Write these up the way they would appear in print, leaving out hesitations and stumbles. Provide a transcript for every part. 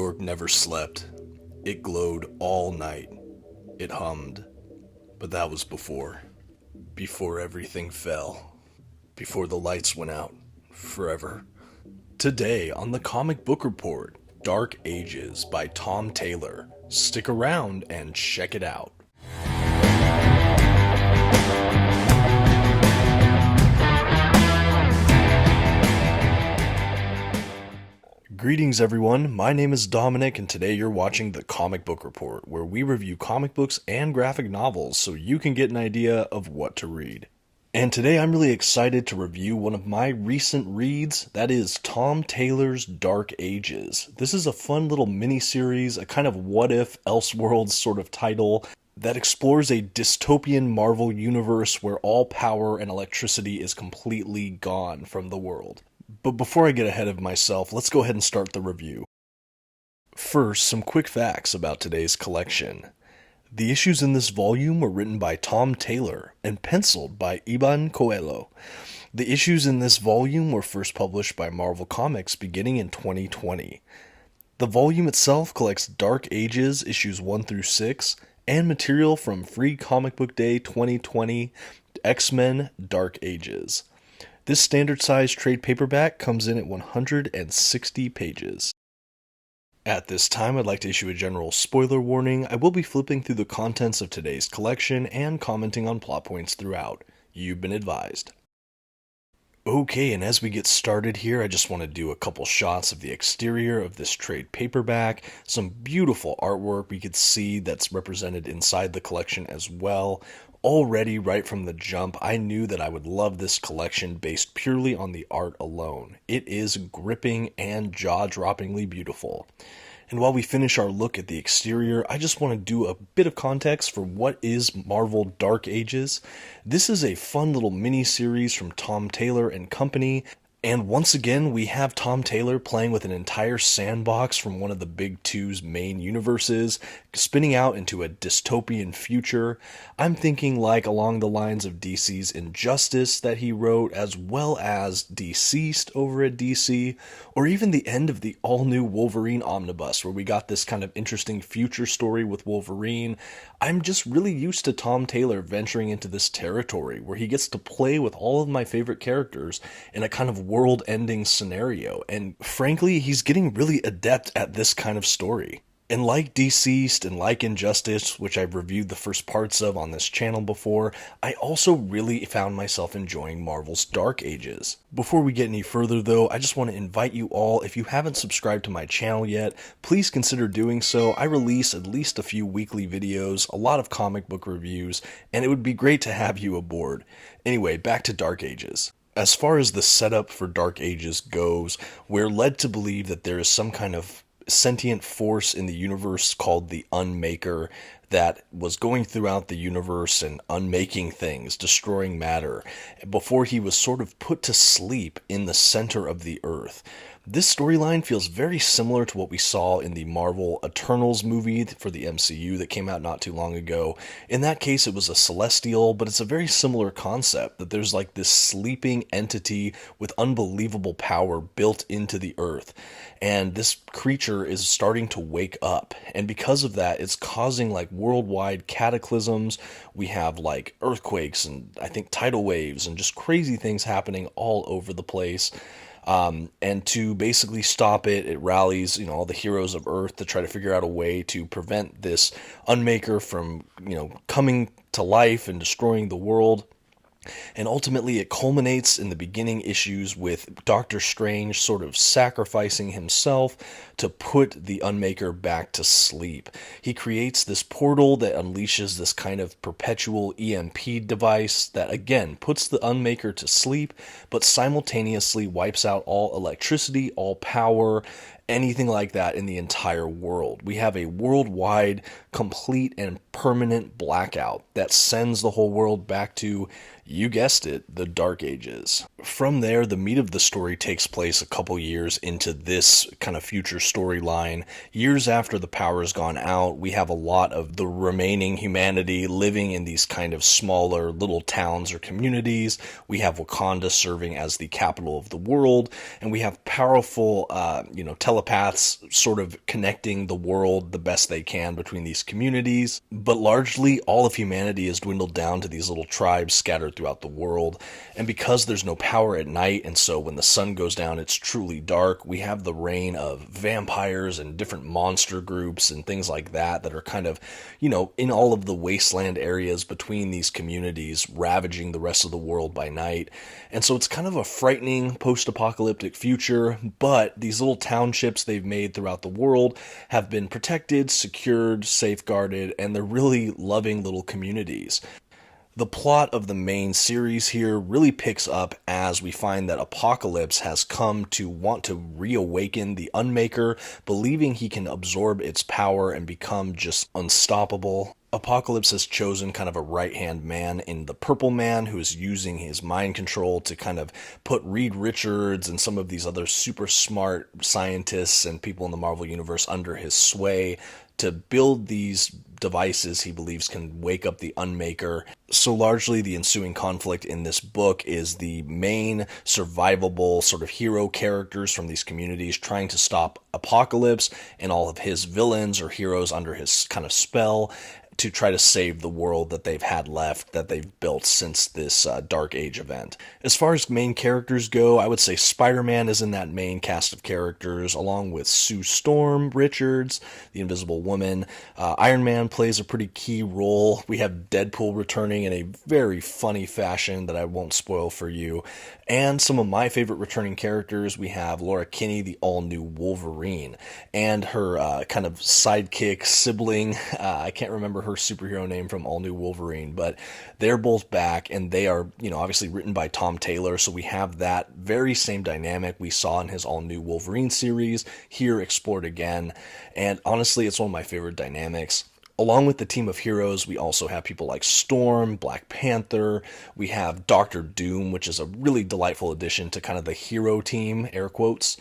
York never slept. It glowed all night. It hummed. But that was before. Before everything fell. Before the lights went out. Forever. Today on the Comic Book Report, Dark Ages by Tom Taylor. Stick around and check it out. Greetings everyone, my name is Dominic and today you're watching the Comic Book Report, where we review comic books and graphic novels so you can get an idea of what to read. And today I'm really excited to review one of my recent reads, that is Tom Taylor's Dark Ages. This is a fun little mini-series, a kind of what-if, Elseworlds sort of title that explores a dystopian Marvel universe where all power and electricity is completely gone from the world. But before I get ahead of myself, let's go ahead and start the review. First, some quick facts about today's collection. The issues in this volume were written by Tom Taylor and penciled by Iban Coelho. The issues in this volume were first published by Marvel Comics beginning in 2020. The volume itself collects Dark Ages issues 1 through 6 and material from Free Comic Book Day 2020, X-Men Dark Ages. This standard-sized trade paperback comes in at 160 pages. At this time, I'd like to issue a general spoiler warning. I will be flipping through the contents of today's collection and commenting on plot points throughout. You've been advised. Okay, and as we get started here, I just want to do a couple shots of the exterior of this trade paperback. Some beautiful artwork we could see that's represented inside the collection as well. Already, right from the jump, I knew that I would love this collection based purely on the art alone. It is gripping and jaw-droppingly beautiful. And while we finish our look at the exterior, I just want to do a bit of context for what is Marvel Dark Ages. This is a fun little mini-series from Tom Taylor and company. And once again, we have Tom Taylor playing with an entire sandbox from one of the Big Two's main universes, spinning out into a dystopian future. I'm thinking like along the lines of DC's Injustice that he wrote, as well as Deceased over at DC, or even the end of the all-new Wolverine omnibus, where we got this kind of interesting future story with Wolverine. I'm just really used to Tom Taylor venturing into this territory, where he gets to play with all of my favorite characters in a kind of world-ending scenario, and frankly, he's getting really adept at this kind of story. And like Deceased and like Injustice, which I've reviewed the first parts of on this channel before, I also really found myself enjoying Marvel's Dark Ages. Before we get any further though, I just want to invite you all, if you haven't subscribed to my channel yet, please consider doing so. I release at least a few weekly videos, a lot of comic book reviews, and it would be great to have you aboard. Anyway, back to Dark Ages. As far as the setup for Dark Ages goes, we're led to believe that there is some kind of sentient force in the universe called the Unmaker that was going throughout the universe and unmaking things, destroying matter, before he was sort of put to sleep in the center of the earth. This storyline feels very similar to what we saw in the Marvel Eternals movie for the MCU that came out not too long ago. In that case, it was a celestial, but it's a very similar concept, that there's like this sleeping entity with unbelievable power built into the earth. And this creature is starting to wake up. And because of that, it's causing like worldwide cataclysms. We have like earthquakes and I think tidal waves and just crazy things happening all over the place. And to basically stop it, it rallies, all the heroes of Earth to try to figure out a way to prevent this Unmaker from, coming to life and destroying the world. And ultimately it culminates in the beginning issues with Doctor Strange sort of sacrificing himself to put the Unmaker back to sleep. He creates this portal that unleashes this kind of perpetual EMP device that again puts the Unmaker to sleep, but simultaneously wipes out all electricity, all power, anything like that in the entire world. We have a worldwide, complete and permanent blackout that sends the whole world back to, You guessed it, the Dark Ages. From there, the meat of the story takes place a couple years into this kind of future storyline. Years after the power's gone out, we have a lot of the remaining humanity living in these kind of smaller little towns or communities. We have Wakanda serving as the capital of the world, and we have powerful, telepaths sort of connecting the world the best they can between these communities. But largely, all of humanity is dwindled down to these little tribes scattered throughout the world. And because there's no power at night, and so when the sun goes down, it's truly dark, we have the reign of vampires and different monster groups and things like that are kind of, in all of the wasteland areas between these communities, ravaging the rest of the world by night. And so it's kind of a frightening post-apocalyptic future, but these little townships they've made throughout the world have been protected, secured, safeguarded, and they're really loving little communities. The plot of the main series here really picks up as we find that Apocalypse has come to want to reawaken the Unmaker, believing he can absorb its power and become just unstoppable. Apocalypse has chosen kind of a right-hand man in the Purple Man, who is using his mind control to kind of put Reed Richards and some of these other super smart scientists and people in the Marvel Universe under his sway to build these devices he believes can wake up the Unmaker. So largely the ensuing conflict in this book is the main survivable sort of hero characters from these communities trying to stop Apocalypse and all of his villains or heroes under his kind of spell to try to save the world that they've had left, that they've built since this Dark Age event. As far as main characters go, I would say Spider-Man is in that main cast of characters, along with Sue Storm, Richards, the Invisible Woman. Iron Man plays a pretty key role. We have Deadpool returning in a very funny fashion that I won't spoil for you. And some of my favorite returning characters, we have Laura Kinney, the all-new Wolverine, and her kind of sidekick sibling, I can't remember her superhero name from All New Wolverine, but they're both back, and they are, obviously written by Tom Taylor, so we have that very same dynamic we saw in his All New Wolverine series, here explored again, and honestly, it's one of my favorite dynamics. Along with the team of heroes, we also have people like Storm, Black Panther, we have Doctor Doom, which is a really delightful addition to kind of the hero team, air quotes.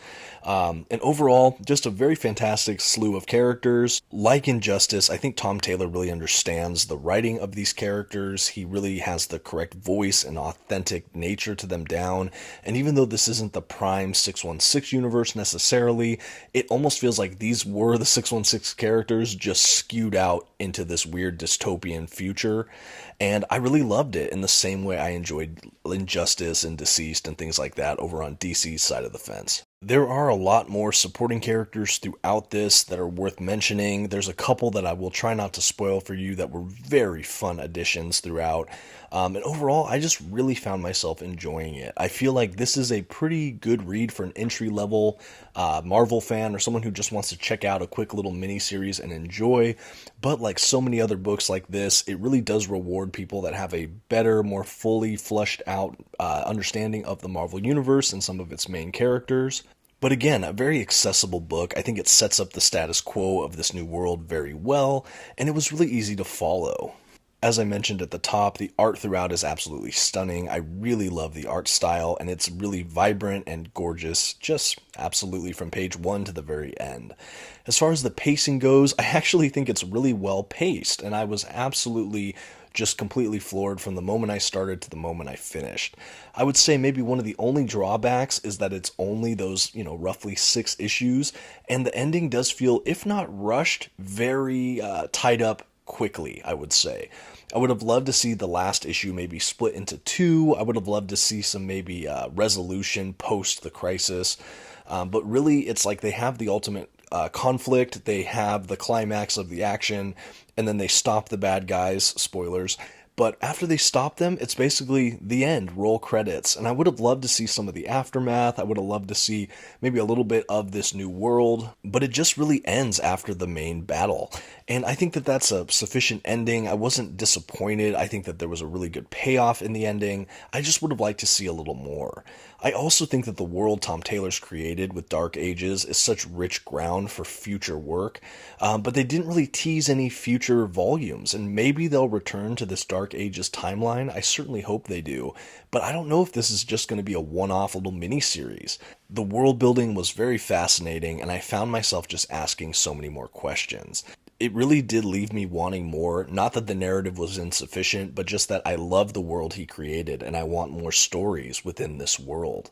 And overall, just a very fantastic slew of characters. Like Injustice, I think Tom Taylor really understands the writing of these characters. He really has the correct voice and authentic nature to them down. And even though this isn't the prime 616 universe necessarily, it almost feels like these were the 616 characters just skewed out into this weird dystopian future. And I really loved it in the same way I enjoyed Injustice and Deceased and things like that over on DC's side of the fence. There are a lot more supporting characters throughout this that are worth mentioning. There's a couple that I will try not to spoil for you that were very fun additions throughout. And overall, I just really found myself enjoying it. I feel like this is a pretty good read for an entry-level Marvel fan or someone who just wants to check out a quick little mini-series and enjoy. But like so many other books like this, it really does reward people that have a better, more fully fleshed out understanding of the Marvel Universe and some of its main characters. But again, a very accessible book. I think it sets up the status quo of this new world very well, and it was really easy to follow. As I mentioned at the top, the art throughout is absolutely stunning. I really love the art style, and it's really vibrant and gorgeous, just absolutely from page 1 to the very end. As far as the pacing goes, I actually think it's really well paced, and I was absolutely just completely floored from the moment I started to the moment I finished. I would say maybe one of the only drawbacks is that it's only those, roughly 6 issues, and the ending does feel, if not rushed, very tied up quickly, I would say. I would have loved to see the last issue maybe split into 2. I would have loved to see some maybe resolution post the crisis. But really, it's like they have the ultimate conflict, they have the climax of the action, and then they stop the bad guys, spoilers. But after they stop them, it's basically the end, roll credits. And I would have loved to see some of the aftermath. I would have loved to see maybe a little bit of this new world. But it just really ends after the main battle. And I think that that's a sufficient ending. I wasn't disappointed. I think that there was a really good payoff in the ending. I just would have liked to see a little more. I also think that the world Tom Taylor's created with Dark Ages is such rich ground for future work, but they didn't really tease any future volumes, and maybe they'll return to this Dark Ages timeline. I certainly hope they do, but I don't know if this is just going to be a one-off little mini-series. The world building was very fascinating, and I found myself just asking so many more questions. It really did leave me wanting more. Not that the narrative was insufficient, but just that I love the world he created and I want more stories within this world.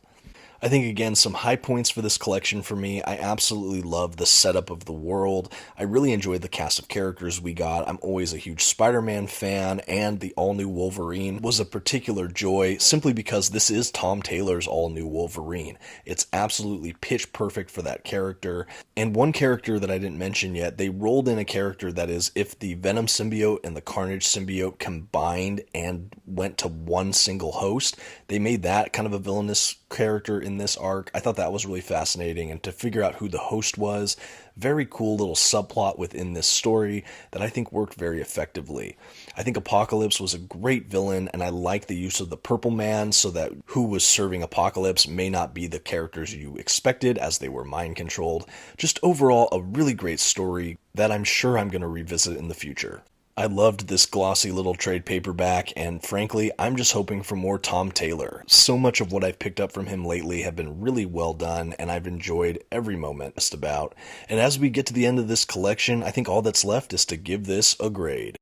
I think, again, some high points for this collection for me. I absolutely love the setup of the world. I really enjoyed the cast of characters we got. I'm always a huge Spider-Man fan, and the all-new Wolverine was a particular joy simply because this is Tom Taylor's all-new Wolverine. It's absolutely pitch perfect for that character. And one character that I didn't mention yet, they rolled in a character that is if the Venom symbiote and the Carnage symbiote combined and went to one single host, they made that kind of a villainous character in this arc. I thought that was really fascinating, and to figure out who the host was, very cool little subplot within this story that I think worked very effectively. I think Apocalypse was a great villain, and I like the use of the Purple Man so that who was serving Apocalypse may not be the characters you expected as they were mind controlled. Just overall a really great story that I'm sure I'm going to revisit in the future. I loved this glossy little trade paperback, and frankly, I'm just hoping for more Tom Taylor. So much of what I've picked up from him lately have been really well done, and I've enjoyed every moment just about. And as we get to the end of this collection, I think all that's left is to give this a grade.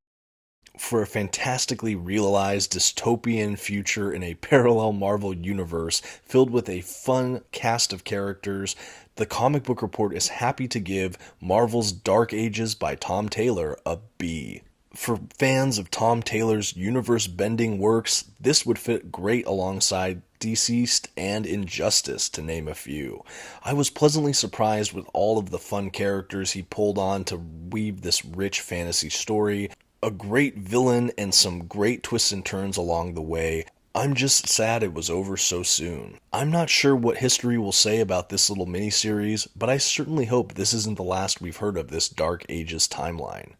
For a fantastically realized dystopian future in a parallel Marvel universe filled with a fun cast of characters, the Comic Book Report is happy to give Marvel's Dark Ages by Tom Taylor a B. For fans of Tom Taylor's universe-bending works, this would fit great alongside Deceased and Injustice, to name a few. I was pleasantly surprised with all of the fun characters he pulled on to weave this rich fantasy story, a great villain, and some great twists and turns along the way. I'm just sad it was over so soon. I'm not sure what history will say about this little miniseries, but I certainly hope this isn't the last we've heard of this Dark Ages timeline.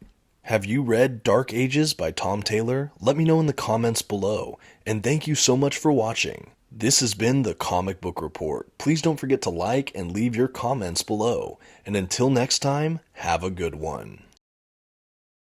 Have you read Dark Ages by Tom Taylor? Let me know in the comments below. And thank you so much for watching. This has been the Comic Book Report. Please don't forget to like and leave your comments below. And until next time, have a good one.